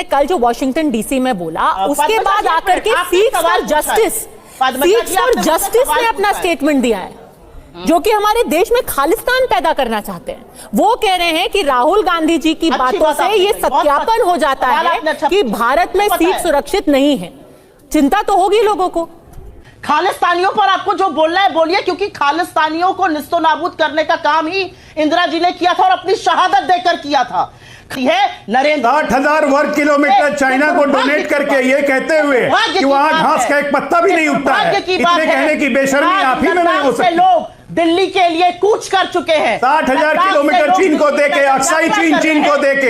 कल जो Washington DC में बोला, उसके बाद आकर के सीक्स फॉर जस्टिस ने अपना स्टेटमेंट दिया है, जो कि हमारे देश में खालिस्तान पैदा करना चाहते हैं। वो कह रहे हैं कि राहुल गांधी जी की बातों से ये सत्यापन हो जाता है कि भारत में सीख सुरक्षित नहीं है। चिंता तो होगी लोगों को। खालिस्तानियों पर आपको जो बोलना है बोलिए, क्योंकि खालिस्तानियों को निस्तो नाबूद करने का काम ही इंदिरा जी ने किया था और अपनी शहादत देकर किया था। है नरेंद्र 60,000 वर्ग किलोमीटर चाइना को डोनेट करके ये कहते हुए कि वहां घास का एक पत्ता भी नहीं उगता है, इतने कहने की बेशर्मी आप ही में नहीं हो सकती। लोग दिल्ली के लिए कूच कर चुके हैं। 60,000 किलोमीटर चीन को देके, अक्साई चीन को देके,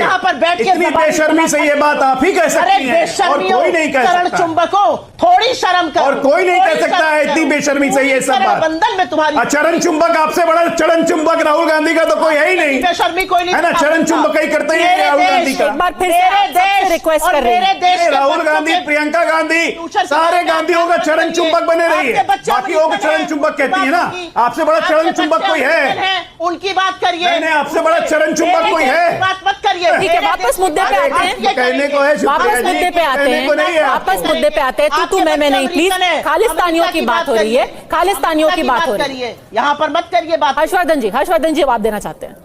इतनी बेशर्मी से ये बात आप ही कह सकती हैं और कोई नहीं कह सकता। चुंबकों थोड़ी शर्म करो, और कोई नहीं कह सकता है इतनी बेशर्मी से ये सब बात। बंधन में तुम्हारी चरण चुंबक आपसे बड़ा चरण चुंबक राहुल गांधी का तो कोई है ही नहीं। बेशर्मी कोई नहीं है ना, चरण चुंबक ही करते हैं राहुल गांधी का। एक बार फिर से रिक्वेस्ट कर रहे हैं, राहुल गांधी, प्रियंका गांधी, सारे गांधियों का चरण चुंबक बने रही है। बाकियों को चरण चुंबक कहती है ना, आपसे बड़ा चरण चुंबक कोई है? उनकी बात करिए। नहीं, आपसे बड़ा चरण चुंबक कोई है? बात मत करिए। ठीक है, वापस मुद्दे पे आते हैं। कहने को है, वापस मुद्दे पे आते हैं, वापस मुद्दे पे आते हैं। तू मैं नहीं, प्लीज। खालिस्तानियों की बात हो रही है, खालिस्तानियों की बात हो रही है, यहाँ पर मत करिए बात। हर्षवर्धन जी जवाब देना चाहते हैं।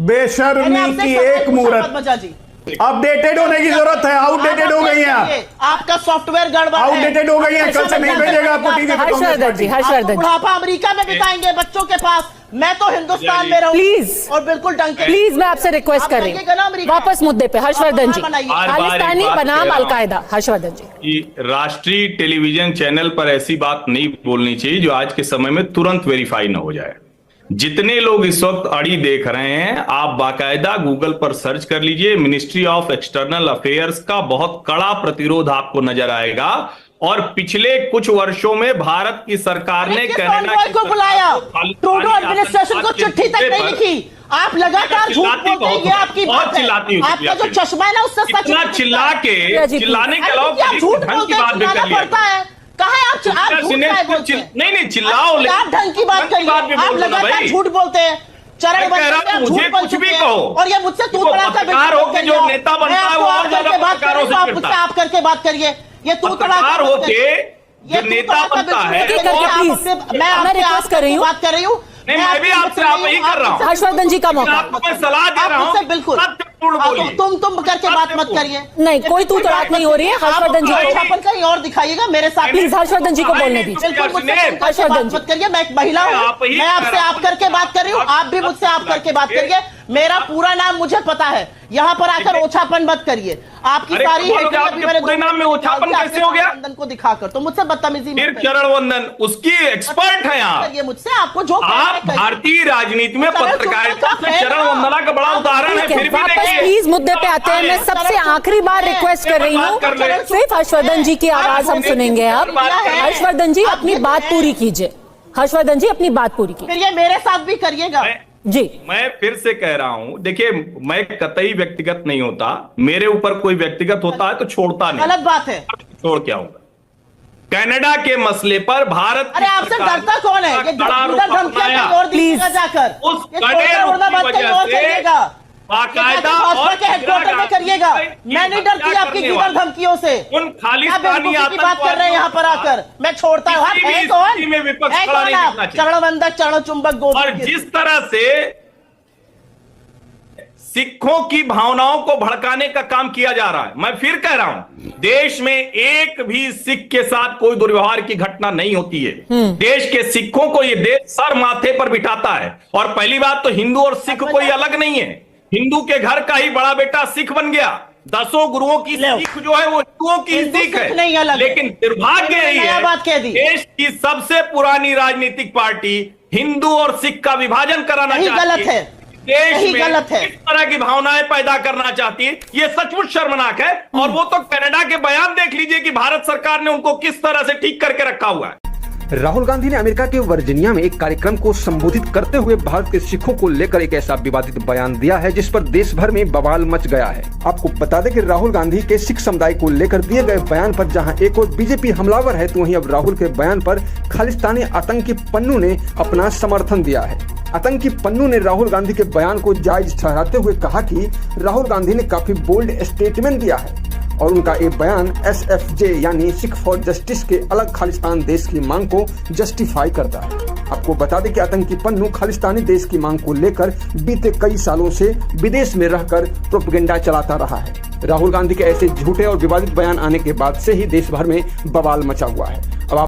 बेशर्मी की एक मूर्त अपडेटेड होने की जरूरत है। आउटडेटेड हो गई हैं आपका सॉफ्टवेयर गड़बड़ है, आउटडेटेड हो गई है। कल से नहीं भेजेगा आपको टीवी पे। हर्षवर्धन जी बुढ़ापा अमेरिका में बिताएंगे बच्चों के पास, मैं तो हिंदुस्तान में रहूं। प्लीज और बिल्कुल प्लीज मैं आपसे रिक्वेस्ट कर रही हूँ, वापस मुद्दे पे। हर्षवर्धन जी, खालिस्तानी बनाम अलकायदा। हर्षवर्धन जी, राष्ट्रीय टेलीविजन चैनल पर ऐसी बात नहीं बोलनी चाहिए जो आज के समय में तुरंत वेरीफाई न हो जाए। जितने लोग इस वक्त अड़ी देख रहे हैं, आप बाकायदा गूगल पर सर्च कर लीजिए, मिनिस्ट्री ऑफ एक्सटर्नल अफेयर्स का बहुत कड़ा प्रतिरोध आपको नजर आएगा। और पिछले कुछ वर्षों में भारत की सरकार ने कनाडा को बुलाया, ट्रूडो एडमिनिस्ट्रेशन को चिट्ठी तक नहीं लिखी। आप लगातार झूठ बोलते हैं, ये आपकी बात है। आपका जो चश्मा है ना, उससे सच चिल्लाने के अलावा झूठ बोलते हैं, पड़ता है। नहीं चिल्लाओ, आप ढंग की बात करिए। आप लगातार झूठ बोलते हैं। चरण मुझे कुछ भी कहो, और ये मुझसे तू तड़ा का जो नेता बनता है वो और ज्यादा पत्रकारों से आप मुझसे आप करके बात करिए। ये तू तड़ा होते जो नेता बनता है। मैं रिक्वेस्ट कर रही हूँ, बात कर रही हूँ। नहीं, मैं भी आपसे आप ही कर रहा हूँ। हर्षवर्धन जी का मौका, आपको मैं सलाह दे रहा हूँ, बिल्कुल तुम करके बात मत करिए। नहीं, कोई तू तड़ाक नहीं हो रही है। हर्षवर्धन जी को कहीं और दिखाइएगा मेरे साथ। प्लीज हर्षवर्धन जी को बोलने दीजिए। हर्षवर्धन मत करिए, मैं एक महिला हूँ, मैं आपसे आप करके बात कर रही हूँ, आप भी मुझसे आप करके बात करिए। मेरा पूरा नाम मुझे पता है, यहाँ पर आकर ओछापन मत करिए। आपकी सारी पूरे नाम में ओछापन कैसे हो गया? को दिखाकर तो मुझसे बदतमीजी। फिर चरण वंदन उसकी एक्सपर्ट है आप। ये मुझसे आपको जो आप भारतीय राजनीति में पत्रकारिता से चरण वंदना का बड़ा उदाहरण है। फिर भी प्लीज मुद्दे पे आते हैं। मैं सबसे आखिरी बार रिक्वेस्ट कर रही हूँ, सिर्फ हर्षवर्धन जी की आवाज हम सुनेंगे अब। हर्षवर्धन जी अपनी बात पूरी कीजिए। हर्षवर्धन जी अपनी बात पूरी कीजिए। फिर ये मेरे साथ भी करिएगा जी। मैं फिर से कह रहा हूं, देखिए मैं कतई व्यक्तिगत नहीं होता, मेरे ऊपर कोई व्यक्तिगत होता है तो छोड़ता नहीं। गलत बात है, छोड़ के आऊंगा। कनाडा के मसले पर भारत, अरे आपसे डरता कौन है? प्लीज जाकर उस कड़े बाकायदा हेडक्वार्टर में करिएगा। मैं नहीं डरती आपकी गिरर धमकियों से। उन खालिस्तानी की बात कर रहे हैं यहाँ पर आकर। मैं छोड़ता हूँ। चरण वंदक, चरण चुंबक, और जिस तरह से सिखों की भावनाओं को भड़काने का काम किया जा रहा है, मैं फिर कह रहा हूं, देश में एक भी सिख के साथ कोई दुर्व्यवहार की घटना नहीं होती है। देश के सिखों को ये देश सर माथे पर बिठाता है। और पहली बात तो हिंदू और सिख कोई अलग नहीं है। हिंदू के घर का ही बड़ा बेटा सिख बन गया। 10 गुरुओं की सीख जो है वो हिंदुओं की सीख है। लेकिन दुर्भाग्य यही है, देश की सबसे पुरानी राजनीतिक पार्टी हिंदू और सिख का विभाजन कराना चाहती है। देश में इस तरह की भावनाएं पैदा करना चाहती है, ये सचमुच शर्मनाक है। और वो तो कनाडा के बयान देख लीजिए कि भारत सरकार ने उनको किस तरह से ठीक करके रखा हुआ है। राहुल गांधी ने अमेरिका के वर्जीनिया में एक कार्यक्रम को संबोधित करते हुए भारत के सिखों को लेकर एक ऐसा विवादित बयान दिया है जिस पर देश भर में बवाल मच गया है। आपको बता दें कि राहुल गांधी के सिख समुदाय को लेकर दिए गए बयान पर जहां एक और बीजेपी हमलावर है, तो वहीं अब राहुल के बयान पर खालिस्तानी आतंकी पन्नू ने अपना समर्थन दिया है। आतंकी पन्नू ने राहुल गांधी के बयान को जायज ठहराते हुए कहा कि राहुल गांधी ने काफी बोल्ड स्टेटमेंट दिया है और उनका ये बयान SFJ यानी सिख फॉर जस्टिस के अलग खालिस्तान देश की मांग को जस्टिफाई करता है। आपको बता दें कि आतंकी पन्नू खालिस्तानी देश की मांग को लेकर बीते कई सालों से विदेश में रहकर प्रोपेगेंडा चलाता रहा है। राहुल गांधी के ऐसे झूठे और विवादित बयान आने के बाद से ही देश भर में बवाल मचा हुआ है। अब